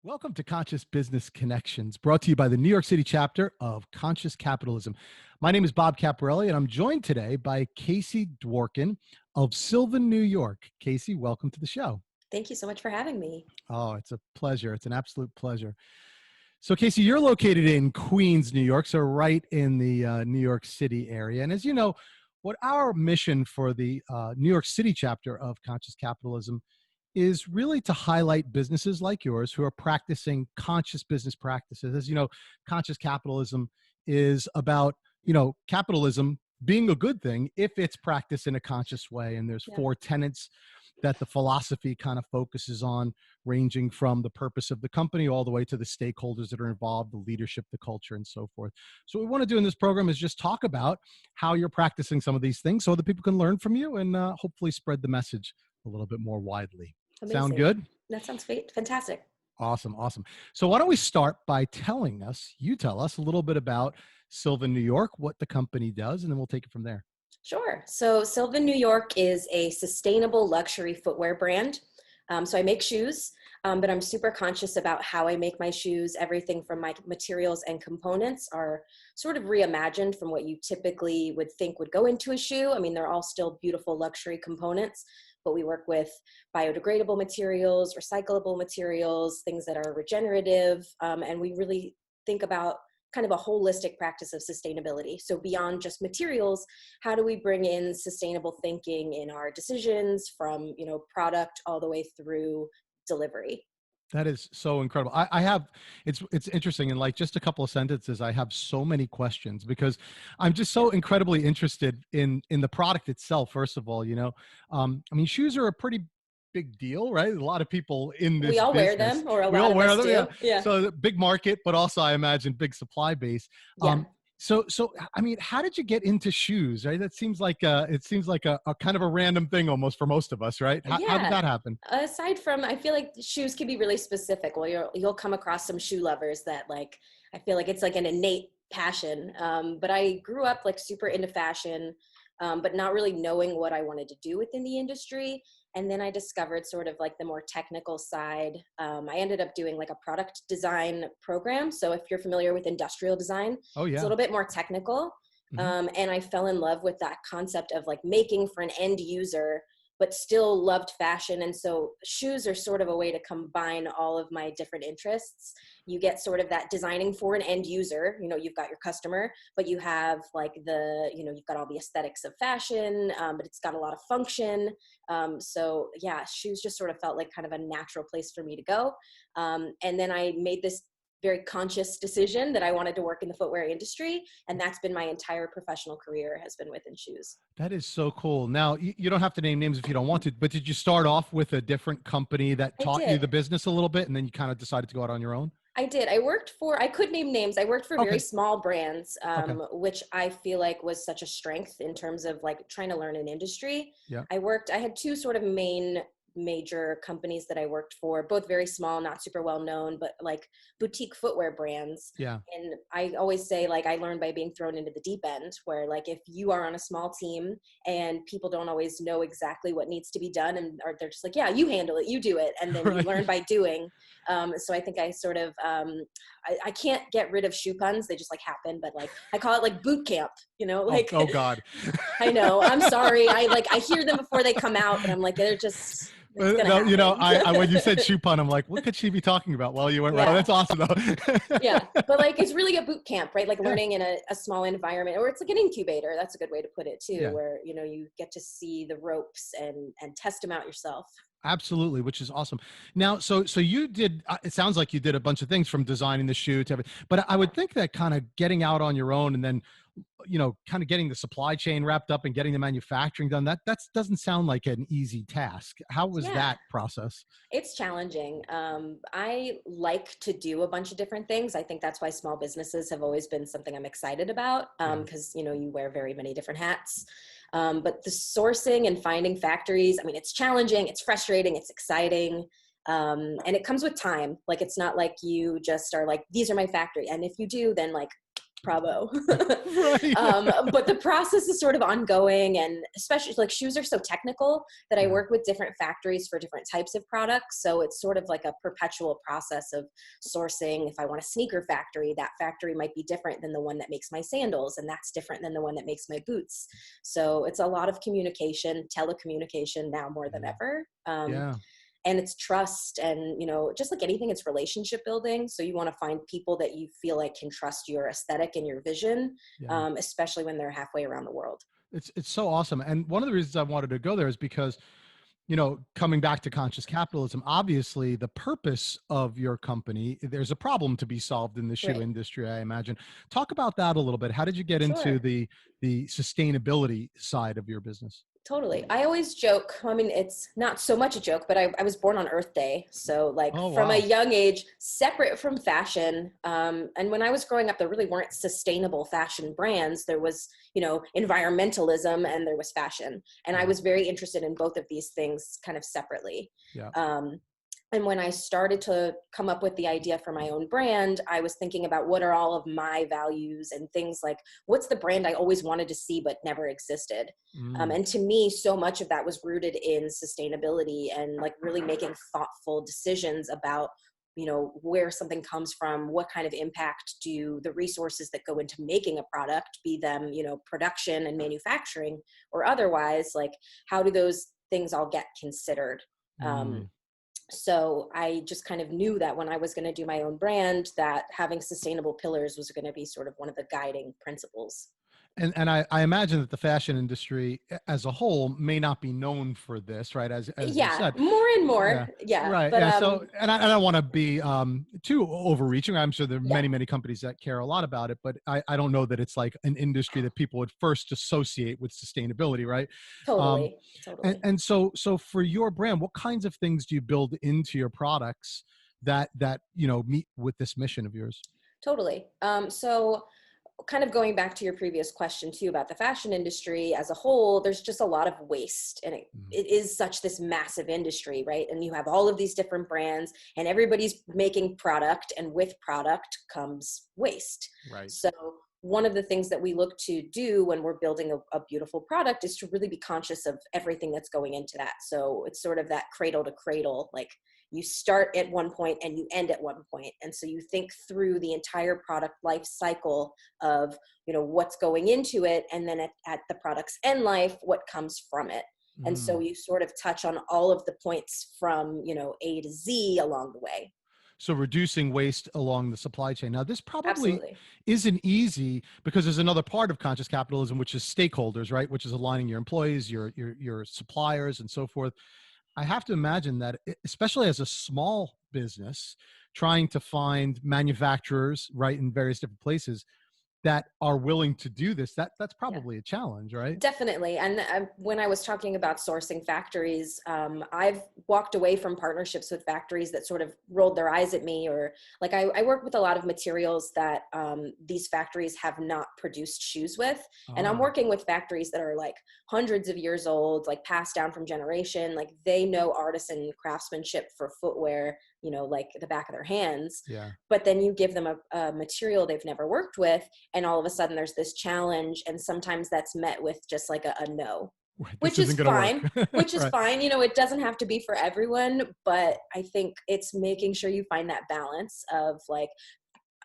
Welcome to Conscious Business Connections, brought to you by the New York City chapter of Conscious Capitalism. My name is Bob Caporale, and I'm joined today by Casey Dworkin of Sylven, New York. Casey, welcome to the show. Thank you so much for having me. Oh, it's a pleasure. It's an absolute pleasure. So, Casey, you're located in Queens, New York, so right in the New York City area. And as you know, what our mission for the New York City chapter of Conscious Capitalism is really to highlight businesses like yours who are practicing conscious business practices. As you know, conscious capitalism is about, capitalism being a good thing if it's practiced in a conscious way. And there's Yeah. four tenets that the philosophy kind of focuses on, ranging from the purpose of the company all the way to the stakeholders that are involved, the leadership, the culture, and so forth. So what we want to do in this program is just talk about how you're practicing some of these things so that people can learn from you and hopefully spread the message a little bit more widely. Sound Amazing. good? That sounds fantastic. Awesome. Awesome. So why don't we start by you tell us a little bit about Sylvan, New York, what the company does, and then we'll take it from there. Sure. So Sylven, New York is a sustainable luxury footwear brand. So I make shoes, but I'm super conscious about how I make my shoes. Everything from my materials and components are sort of reimagined from what you typically would think would go into a shoe. I mean, they're all still beautiful luxury components, but we work with biodegradable materials, recyclable materials, things that are regenerative, and we really think about kind of a holistic practice of sustainability. So beyond just materials, how do we bring in sustainable thinking in our decisions from, product all the way through delivery? That is so incredible. I have it's interesting, in like just a couple of sentences, I have so many questions because I'm just so incredibly interested in the product itself. First of all, I mean, shoes are a pretty big deal, right? A lot of people in We this all wear business, them, or a we lot all of wear us them, yeah. do. Yeah. So the big market, but also I imagine big supply base. Yeah. So I mean, how did you get into shoes, right? That seems like a kind of a random thing almost for most of us, right? How did Yeah. that happen? Aside from, I feel like shoes can be really specific. Well, you'll come across some shoe lovers that like, I feel like it's like an innate passion. But I grew up like super into fashion, but not really knowing what I wanted to do within the industry. And then I discovered sort of like the more technical side. I ended up doing like a product design program. So if you're familiar with industrial design, Oh it's a yeah. little bit more technical. Hmm. And I fell in love with that concept of like making for an end user, but still loved fashion. And so shoes are sort of a way to combine all of my different interests. You get sort of that designing for an end user, you've got your customer, but you have like you've got all the aesthetics of fashion, but it's got a lot of function. So yeah, shoes just sort of felt like kind of a natural place for me to go. And then I made this very conscious decision that I wanted to work in the footwear industry. And that's been my entire professional career, has been within shoes. That is so cool. Now, you don't have to name names if you don't want to, but did you start off with a different company that I taught you the did. business a little bit, and then you kind of decided to go out on your own? I did. I could name names. I worked for very Okay. small brands, Okay. which I feel like was such a strength in terms of like trying to learn an industry. Yeah. I had two sort of major companies that I worked for, both very small, not super well known, but like boutique footwear brands. Yeah. And I always say, like, I learned by being thrown into the deep end, where like if you are on a small team and people don't always know exactly what needs to be done, and or they're just like, yeah, you handle it, you do it, and then you Right. learn by doing. So I think I sort of I can't get rid of shoe puns, they just like happen, but like I call it like boot camp, Oh, like oh God. I know, I'm sorry, I hear them before they come out, but I'm like, they're just, it's gonna No, happen. I when you said shoe pun, I'm like, what could she be talking about? Well, you went right. Oh, Yeah. that's awesome though. Yeah, but like it's really a boot camp, right? Like learning in a small environment, or it's like an incubator. That's a good way to put it too, Yeah. where you get to see the ropes and test them out yourself. Absolutely, which is awesome. Now, so you did. It sounds like you did a bunch of things from designing the shoe to everything. But I would think that kind of getting out on your own and then, kind of getting the supply chain wrapped up and getting the manufacturing done. That doesn't sound like an easy task. How was Yeah, that process? it's challenging. I like to do a bunch of different things. I think that's why small businesses have always been something I'm excited about, Yeah. because you wear very many different hats. But the sourcing and finding factories, I mean, it's challenging, it's frustrating, it's exciting. And it comes with time. Like, it's not like you just are like, these are my factory. And if you do, then like bravo. Right. But the process is sort of ongoing, and especially like shoes are so technical that I Yeah. work with different factories for different types of products. So it's sort of like a perpetual process of sourcing. If I want a sneaker factory, that factory might be different than the one that makes my sandals, and that's different than the one that makes my boots. So it's a lot of communication, telecommunication now more than Yeah. ever. Yeah. And it's trust, and just like anything, it's relationship building. So you want to find people that you feel like can trust your aesthetic and your vision, Yeah. especially when they're halfway around the world. It's so awesome. And one of the reasons I wanted to go there is because, coming back to conscious capitalism, obviously the purpose of your company, there's a problem to be solved in the shoe Right. industry, I imagine. Talk about that a little bit. How did you get into Sure. the sustainability side of your business? Totally. I always joke. I mean, it's not so much a joke, but I was born on Earth Day. So, like, Oh, from a wow. young age, separate from fashion. And when I was growing up, there really weren't sustainable fashion brands. There was, environmentalism, and there was fashion. And I Yeah. was very interested in both of these things kind of separately. Yeah. Um, and when I started to come up with the idea for my own brand, I was thinking about what are all of my values and things like what's the brand I always wanted to see but never existed. Mm. And to me, so much of that was rooted in sustainability and like really making thoughtful decisions about where something comes from, what kind of impact do the resources that go into making a product, be them production and manufacturing or otherwise, like how do those things all get considered. um, Mm. so I just kind of knew that when I was going to do my own brand, that having sustainable pillars was going to be sort of one of the guiding principles. And I imagine that the fashion industry as a whole may not be known for this, right? As you Yeah, said. more and more. Yeah. Yeah, Right. but Yeah. So, and I don't want to be too overreaching. I'm sure there are yeah, many companies that care a lot about it, but I don't know that it's like an industry that people would first associate with sustainability, right? Um, totally, totally. and so for your brand, what kinds of things do you build into your products that meet with this mission of yours? Totally. So kind of going back to your previous question too about the fashion industry as a whole, there's just a lot of waste, and Mm. it is such this massive industry, right? And you have all of these different brands and everybody's making product, and with product comes waste. Right. So one of the things that we look to do when we're building a beautiful product is to really be conscious of everything that's going into that. So it's sort of that cradle to cradle, like you start at one point and you end at one point. And so you think through the entire product life cycle of what's going into it, and then at the product's end life, what comes from it. And so Mm. you sort of touch on all of the points from A to Z along the way. So reducing waste along the supply chain. Now, this probably Absolutely. isn't easy because there's another part of conscious capitalism, which is stakeholders, right? Which is aligning your employees, your suppliers, and so forth. I have to imagine that, especially as a small business, trying to find manufacturers, right, in various different places that are willing to do this, that's Yeah. probably a challenge, right? Definitely. And when I was talking about sourcing factories, I've walked away from partnerships with factories that sort of rolled their eyes at me, or like I work with a lot of materials that these factories have not produced shoes with. And I'm Oh, working with factories that are like hundreds of years old, like passed down from generation. Like they know artisan craftsmanship for footwear, like the back of their hands. yeah. But then you give them a material they've never worked with, and all of a sudden there's this challenge, and sometimes that's met with just like a no, Right, this which is isn't going to work. fine. Which is Right. fine. It doesn't have to be for everyone, but I think it's making sure you find that balance of like,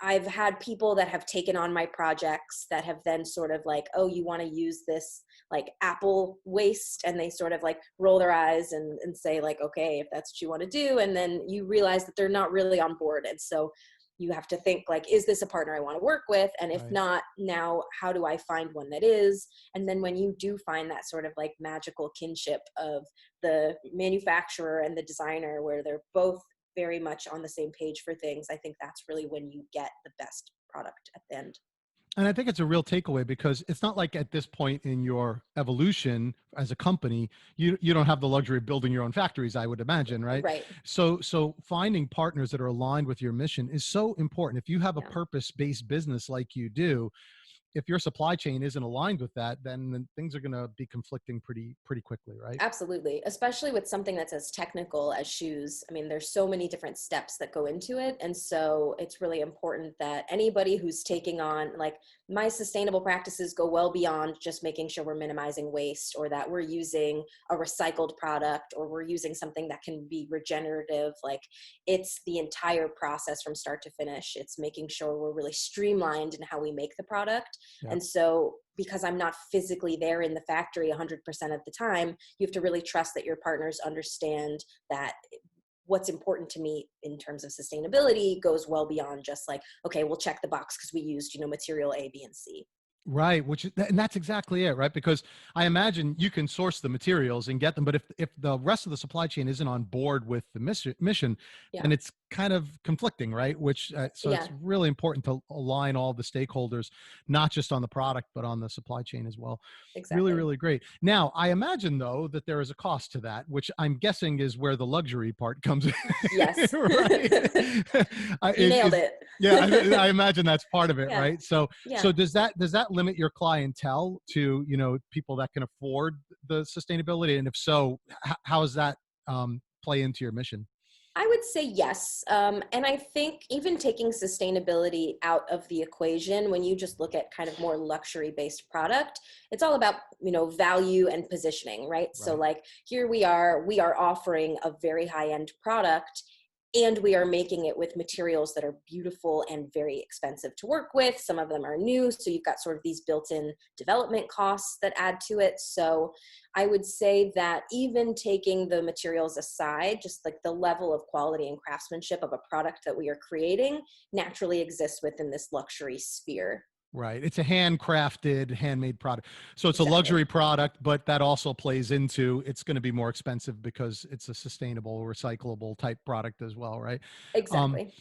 I've had people that have taken on my projects that have then sort of like, oh, you want to use this like Apple waste, and they sort of like roll their eyes and say like, okay, if that's what you want to do. And then you realize that they're not really on board. And so you have to think like, is this a partner I want to work with? And if Right. not, now how do I find one that is? And then when you do find that sort of like magical kinship of the manufacturer and the designer, where they're both very much on the same page for things, I think that's really when you get the best product at the end. And I think it's a real takeaway because it's not like at this point in your evolution as a company, you don't have the luxury of building your own factories, I would imagine, right? Right. So finding partners that are aligned with your mission is so important. If you have a Yeah. purpose-based business like you do, if your supply chain isn't aligned with that, then things are going to be conflicting pretty quickly, right? Absolutely. Especially with something that's as technical as shoes. I mean, there's so many different steps that go into it. And so it's really important that anybody who's taking on, like, my sustainable practices go well beyond just making sure we're minimizing waste, or that we're using a recycled product, or we're using something that can be regenerative. Like, it's the entire process from start to finish. It's making sure we're really streamlined in how we make the product. Yeah. And so, because I'm not physically there in the factory 100% of the time, you have to really trust that your partners understand that what's important to me in terms of sustainability goes well beyond just like, okay, we'll check the box because we used, material A, B, and C. Right, and that's exactly it, right? Because I imagine you can source the materials and get them, but if the rest of the supply chain isn't on board with the mission, Yeah. then it's kind of conflicting, right? Which so Yeah, it's really important to align all the stakeholders, not just on the product but on the supply chain as well. Really, exactly. really great. Now, I imagine though that there is a cost to that, which I'm guessing is where the luxury part comes in, Yes. right? You nailed Is it. yeah, I imagine that's part of it, Yeah. right? So Yeah. does that limit your clientele to, people that can afford the sustainability? And if so, how does that play into your mission? I would say yes. And I think even taking sustainability out of the equation, when you just look at kind of more luxury based product, it's all about, value and positioning, right? So Right. like here we are offering a very high end product, and we are making it with materials that are beautiful and very expensive to work with. Some of them are new, so you've got sort of these built-in development costs that add to it. So I would say that even taking the materials aside, just like the level of quality and craftsmanship of a product that we are creating naturally exists within this luxury sphere. Right. It's a handcrafted, handmade product. So it's a Exactly. luxury product, but that also plays into it's going to be more expensive because it's a sustainable, recyclable type product as well, right? Um, Exactly.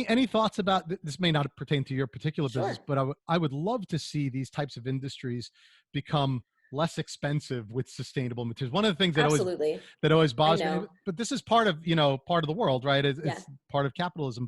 any thoughts about this? May not pertain to your particular business, Sure. but I would love to see these types of industries become less expensive with sustainable materials. One of the things Absolutely. that always I bothers me, know. but this is part of the world, right? Yeah. It's part of capitalism,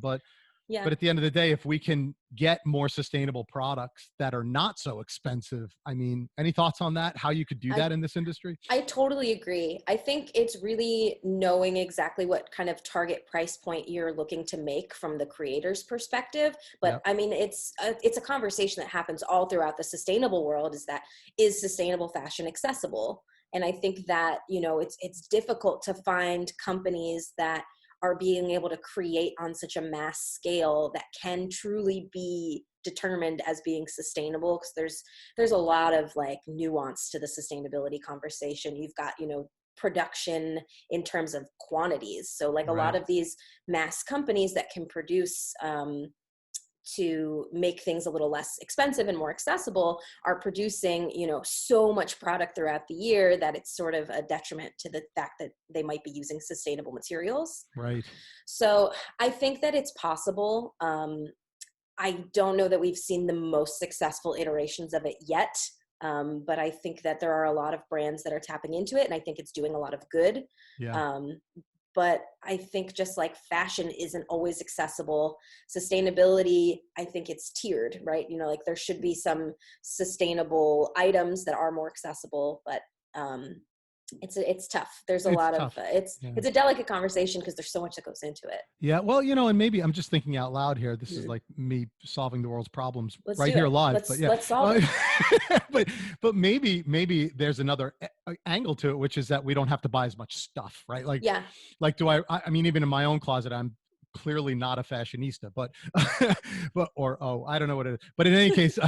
Yeah. but at the end of the day, if we can get more sustainable products that are not so expensive, I mean, any thoughts on that? How you could do I that in this industry? I totally agree. I think it's really knowing exactly what kind of target price point you're looking to make from the creator's perspective. But Yep. I mean, it's a conversation that happens all throughout the sustainable world. Is sustainable fashion accessible? And I think that it's difficult to find companies that are being able to create on such a mass scale that can truly be determined as being sustainable, because there's a lot of like nuance to the sustainability conversation. You've got, production in terms of quantities. So like a lot Right. of these mass companies that can produce to make things a little less expensive and more accessible are producing, so much product throughout the year that it's sort of a detriment to the fact that they might be using sustainable materials. Right. So I think that it's possible. I don't know that we've seen the most successful iterations of it yet, but I think that there are a lot of brands that are tapping into it, and I think it's doing a lot of good. Yeah. Um, but I think just like fashion isn't always accessible, sustainability, I think it's tiered, right? Like there should be some sustainable items that are more accessible, but it's tough. There's a It's lot of tough. Yeah. it's a delicate conversation because there's so much that goes into it. Yeah. Well, and maybe I'm just thinking out loud here. This is Mhm. like me solving the world's problems Let's right do here it. live. But Let's yeah, let's solve it. but maybe there's another angle to it, which is that we don't have to buy as much stuff, right? Yeah. Like do I mean, even in my own closet, I'm clearly not a fashionista, but or oh, I don't know what it is, but in any case,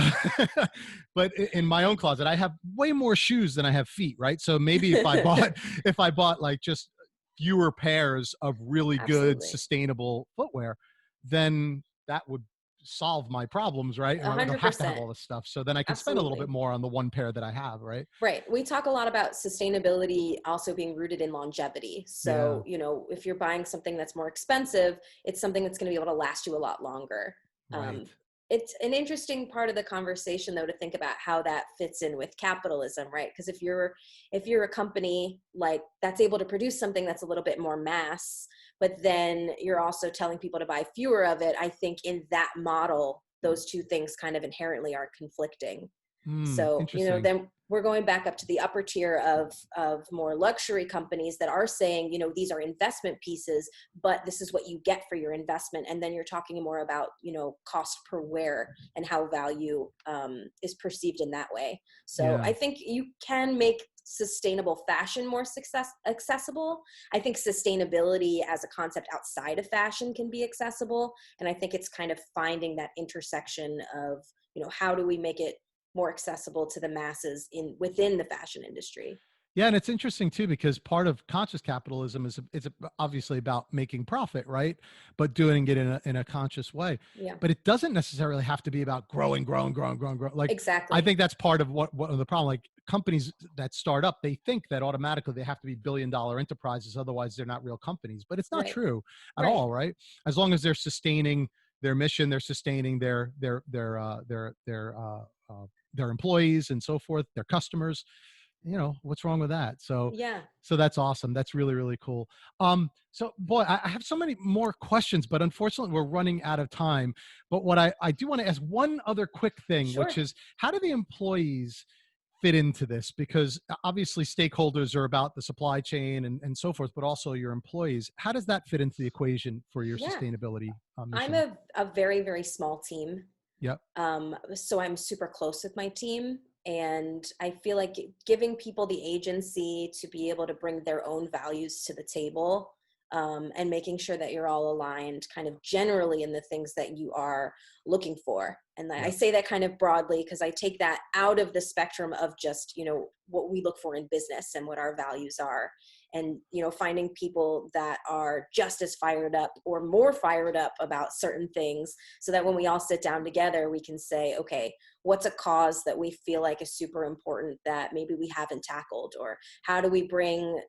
but in my own closet I have way more shoes than I have feet, right? So maybe if I bought like just fewer pairs of really good Absolutely. sustainable footwear, then that would solve my problems, right? And A I don't hundred have to have percent. all this stuff, so then I can spend a little bit Absolutely. more on the one pair that I have, right? Right. We talk a lot about sustainability also being rooted in longevity. Yeah. So, if you're buying something that's more expensive, it's something that's going to be able to last you a lot longer. Right. It's an interesting part of the conversation though to think about how that fits in with capitalism, right? Because if you're a company like that's able to produce something that's a little bit more mass, but then you're also telling people to buy fewer of it, I think in that model those two things kind of inherently are conflicting. Hmm, So, interesting. then we're going back up to the upper tier of more luxury companies that are saying, these are investment pieces, but this is what you get for your investment. And then you're talking more about, cost per wear and how value is perceived in that way. So Yeah. I think you can make sustainable fashion more accessible. I think sustainability as a concept outside of fashion can be accessible. And I think it's kind of finding that intersection of, how do we make it more accessible to the masses within the fashion industry. Yeah, and it's interesting too because part of conscious capitalism is it's obviously about making profit, right? But doing it in a conscious way. Yeah, But it doesn't necessarily have to be about growing, growing, growing, growing, growing. Like I exactly. think that's part of what the problem. Like companies that start up, they think that automatically they have to be billion-dollar enterprises, otherwise they're not real companies. But it's not Right. true at Right. all, right? As long as they're sustaining their mission, they're sustaining their employees and so forth, their customers, what's wrong with that? So Yeah. so that's awesome. That's really, really cool. So boy, I have so many more questions, but unfortunately we're running out of time. But what I do want to ask one other quick thing, which Sure. is how do the employees fit into this? Because obviously stakeholders are about the supply chain and so forth, but also your employees. How does that fit into the equation for your Yeah. sustainability I'm mission? a very, very small team. Yep. So I'm super close with my team. And I feel like giving people the agency to be able to bring their own values to the table, and making sure that you're all aligned kind of generally in the things that you are looking for. And I Yep. say that kind of broadly because I take that out of the spectrum of just, what we look for in business and what our values are. And, finding people that are just as fired up or more fired up about certain things so that when we all sit down together, we can say, okay, what's a cause that we feel like is super important that maybe we haven't tackled? Or how do we bring,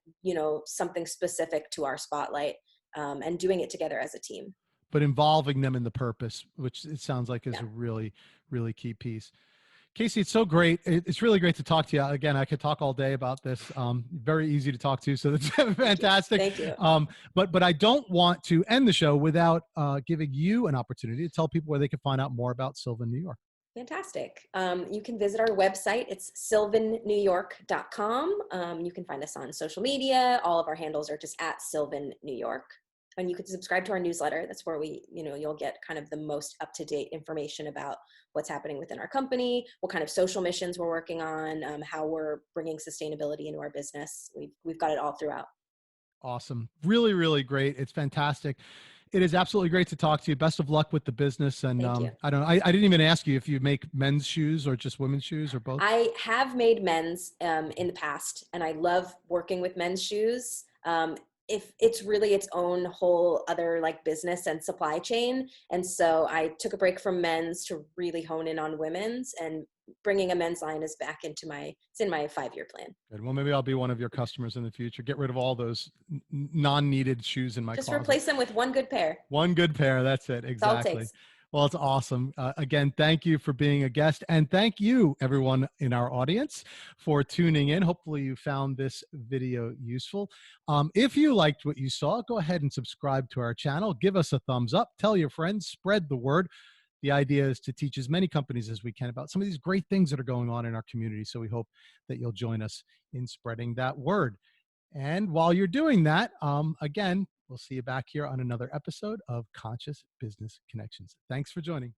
something specific to our spotlight, and doing it together as a team? But involving them in the purpose, which it sounds like is Yeah. a really, really key piece. Casey, it's so great. It's really great to talk to you. Again, I could talk all day about this. Very easy to talk to, so that's Thank you. fantastic. Thank you. But I don't want to end the show without giving you an opportunity to tell people where they can find out more about Sylvan, New York. Fantastic. You can visit our website. It's sylvennewyork.com. You can find us on social media. All of our handles are just at Sylvan New York. And you can subscribe to our newsletter. That's where you'll get kind of the most up-to-date information about what's happening within our company, what kind of social missions we're working on, how we're bringing sustainability into our business. We've got it all throughout. Awesome. Really, really great. It's fantastic. It is absolutely great to talk to you. Best of luck with the business. And Thank you. I don't know, I didn't even ask you if you make men's shoes or just women's shoes or both. I have made men's in the past, and I love working with men's shoes. If it's really its own whole other like business and supply chain, and so I took a break from men's to really hone in on women's, and bringing a men's line is back into it's in my 5-year plan. Good. Well, maybe I'll be one of your customers in the future. Get rid of all those non-needed shoes in my Just closet. replace them with one good pair. One good pair. That's it. That's all it Exactly. takes. Well, it's awesome. Again, thank you for being a guest. And thank you, everyone in our audience, for tuning in. Hopefully, you found this video useful. If you liked what you saw, go ahead and subscribe to our channel. Give us a thumbs up. Tell your friends. Spread the word. The idea is to teach as many companies as we can about some of these great things that are going on in our community. So we hope that you'll join us in spreading that word. And while you're doing that, again, we'll see you back here on another episode of Conscious Business Connections. Thanks for joining.